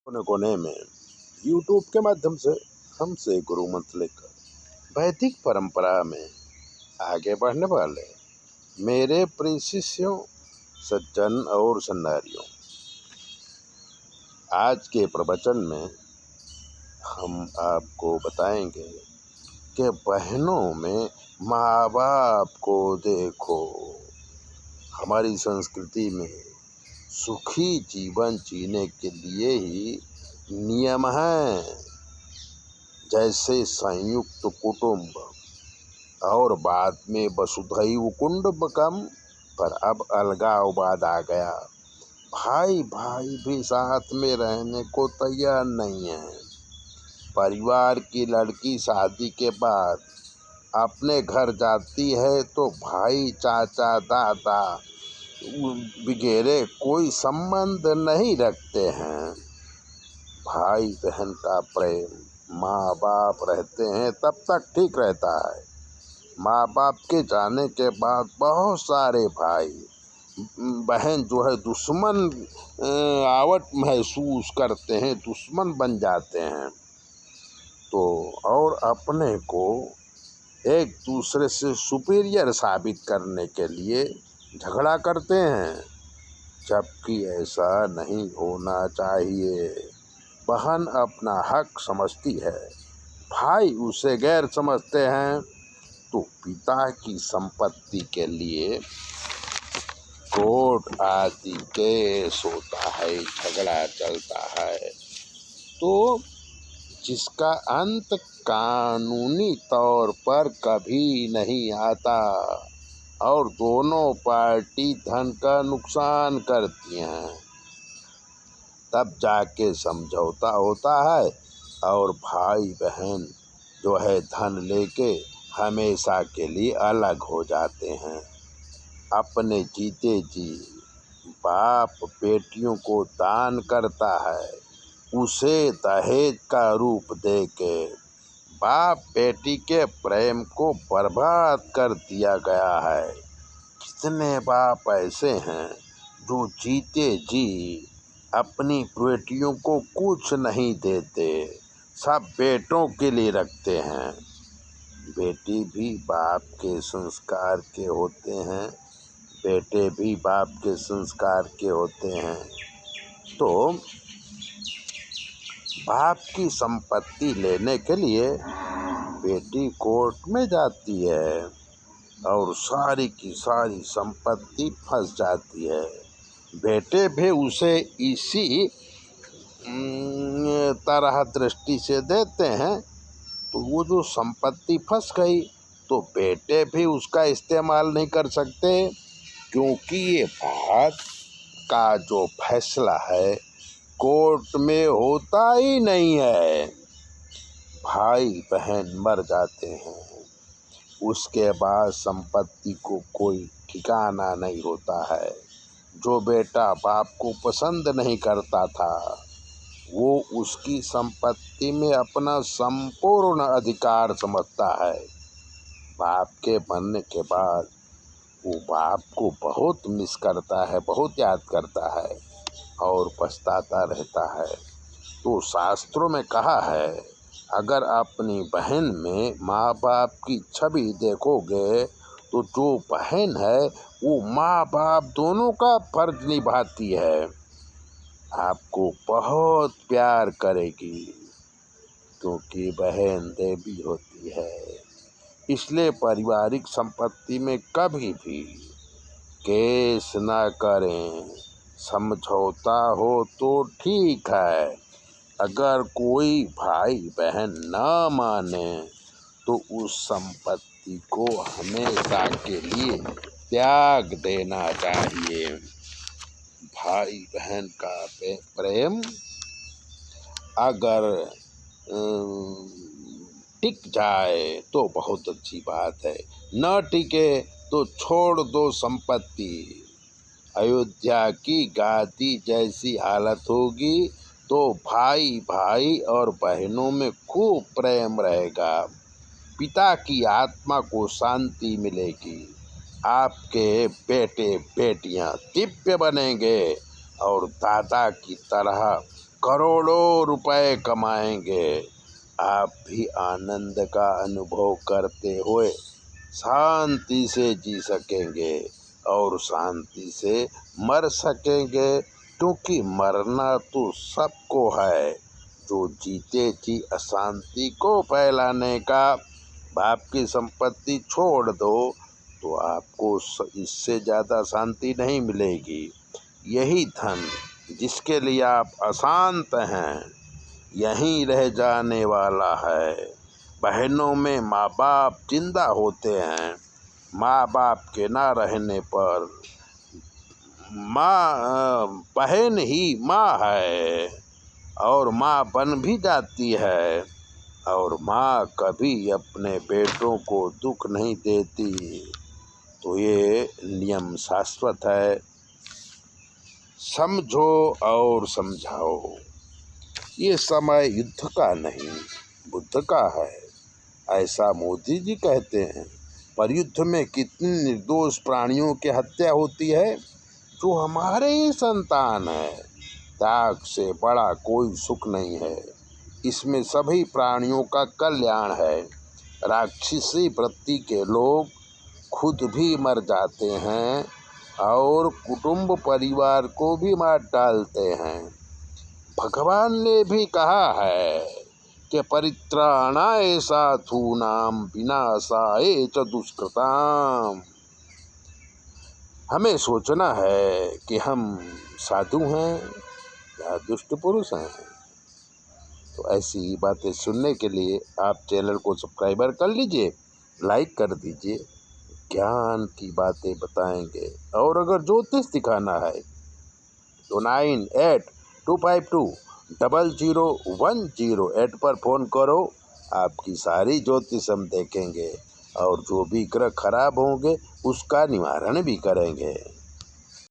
कोने कोने में यूट्यूब के माध्यम से हमसे गुरु मंत्र लेकर वैदिक परंपरा में आगे बढ़ने वाले मेरे प्रिय शिष्यों, सज्जन और सन्नारियों, आज के प्रवचन में हम आपको बताएंगे कि बहनों में माँ बाप को देखो। हमारी संस्कृति में सुखी जीवन जीने के लिए ही नियम हैं, जैसे संयुक्त कुटुंब और बाद में वसुधैव कुटुंबकम, पर अब अलगाववाद आ गया। भाई भाई भी साथ में रहने को तैयार नहीं है। परिवार की लड़की शादी के बाद अपने घर जाती है तो भाई, चाचा, दादा वगैरह कोई संबंध नहीं रखते हैं। भाई बहन का प्रेम माँ बाप रहते हैं तब तक ठीक रहता है। माँ बाप के जाने के बाद बहुत सारे भाई बहन जो है दुश्मन आवट महसूस करते हैं, दुश्मन बन जाते हैं। तो और अपने को एक दूसरे से सुपीरियर साबित करने के लिए झगड़ा करते हैं, जबकि ऐसा नहीं होना चाहिए। बहन अपना हक समझती है, भाई उसे गैर समझते हैं, तो पिता की संपत्ति के लिए कोर्ट आदि केस होता है, झगड़ा चलता है, तो जिसका अंत कानूनी तौर पर कभी नहीं आता और दोनों पार्टी धन का नुकसान करती हैं, तब जाके समझौता होता है और भाई बहन जो है धन लेके हमेशा के लिए अलग हो जाते हैं। अपने जीते जी बाप बेटियों को दान करता है, उसे दहेज का रूप देके बाप बेटी के प्रेम को बर्बाद कर दिया गया है। कितने बाप ऐसे हैं जो जीते जी अपनी बेटियों को कुछ नहीं देते, सब बेटों के लिए रखते हैं। बेटी भी बाप के संस्कार के होते हैं, बेटे भी बाप के संस्कार के होते हैं। तो बाप की संपत्ति लेने के लिए बेटी कोर्ट में जाती है और सारी की सारी संपत्ति फंस जाती है। बेटे भी उसे इसी तरह दृष्टि से देते हैं, तो वो जो संपत्ति फंस गई तो बेटे भी उसका इस्तेमाल नहीं कर सकते, क्योंकि ये बात का जो फैसला है कोर्ट में होता ही नहीं है। भाई बहन मर जाते हैं, उसके बाद संपत्ति को कोई ठिकाना नहीं होता है। जो बेटा बाप को पसंद नहीं करता था, वो उसकी संपत्ति में अपना संपूर्ण अधिकार समझता है। बाप के मरने के बाद वो बाप को बहुत मिस करता है, बहुत याद करता है और पछताता रहता है। तो शास्त्रों में कहा है, अगर अपनी बहन में माँ बाप की छवि देखोगे तो जो बहन है वो माँ बाप दोनों का फर्ज निभाती है, आपको बहुत प्यार करेगी, क्योंकि बहन देवी होती है। इसलिए पारिवारिक संपत्ति में कभी भी केस ना करें। समझौता हो तो ठीक है, अगर कोई भाई बहन ना माने तो उस संपत्ति को हमेशा के लिए त्याग देना चाहिए। भाई बहन का प्रेम अगर टिक जाए तो बहुत अच्छी बात है, न टिके तो छोड़ दो संपत्ति। अयोध्या की गादी जैसी हालत होगी तो भाई भाई और बहनों में खूब प्रेम रहेगा, पिता की आत्मा को शांति मिलेगी, आपके बेटे बेटियां दिव्य बनेंगे और दादा की तरह करोड़ों रुपए कमाएंगे। आप भी आनंद का अनुभव करते हुए शांति से जी सकेंगे और शांति से मर सकेंगे, क्योंकि मरना तो सबको है। जो जीते जी अशांति को फैलाने का, बाप की संपत्ति छोड़ दो तो आपको इससे ज़्यादा शांति नहीं मिलेगी। यही धन जिसके लिए आप अशांत हैं यहीं रह जाने वाला है। बहनों में माँ बाप जिंदा होते हैं। माँ बाप के ना रहने पर बहन ही माँ है और माँ बन भी जाती है। और माँ कभी अपने बेटों को दुख नहीं देती। तो ये नियम शाश्वत है। समझो और समझाओ। ये समय युद्ध का नहीं, बुद्ध का है, ऐसा मोदी जी कहते हैं। पर युद्ध में कितनी निर्दोष प्राणियों की हत्या होती है जो हमारे ही संतान है। त्याग से बड़ा कोई सुख नहीं है। इसमें सभी प्राणियों का कल्याण है। राक्षसी वृत्ति के लोग खुद भी मर जाते हैं और कुटुंब परिवार को भी मार डालते हैं। भगवान ने भी कहा है कि परित्राणाय साधूनां विनाशाय च दुष्कृताम्। हमें सोचना है कि हम साधु हैं या दुष्ट पुरुष हैं। तो ऐसी ही बातें सुनने के लिए आप चैनल को सब्सक्राइबर कर लीजिए, लाइक कर दीजिए। ज्ञान की बातें बताएंगे। और अगर ज्योतिष दिखाना है तो 9825200108 पर फ़ोन करो। आपकी सारी ज्योतिष हम देखेंगे और जो भी ग्रह खराब होंगे उसका निवारण भी करेंगे।